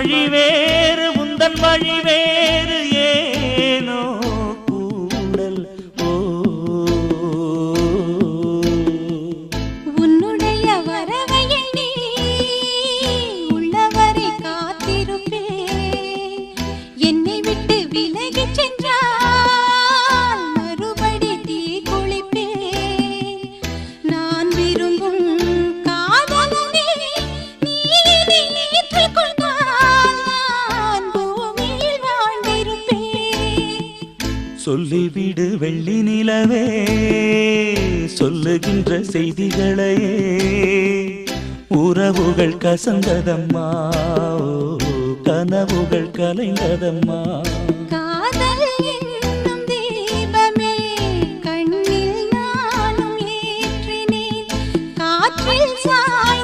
வழி வேறு உந்தன் வழி வேறு ஏனோ கூடல் உன்னுடைய வரவையை நீ உள்ளவரை காத்திருப்பே என்னை விட்டு விலகி சென்றால் மறுபடி தீ குளிப்பே நான் விரும்பும் காதலனே நீ ஏற்றுக்கொண்டால் நான் பூமியில் வாழ்ந்திருப்பேன். சொல்லிவிடு வெள்ளி நிலவே சொல்லுகின்ற செய்திகளையே உறவுகள் கசந்ததம்மா கனவுகள் கலைந்ததம்மா. காதல் என்னும் தீபமே கண்ணில் நானும் ஏற்றினேன் காற்றில் சாய்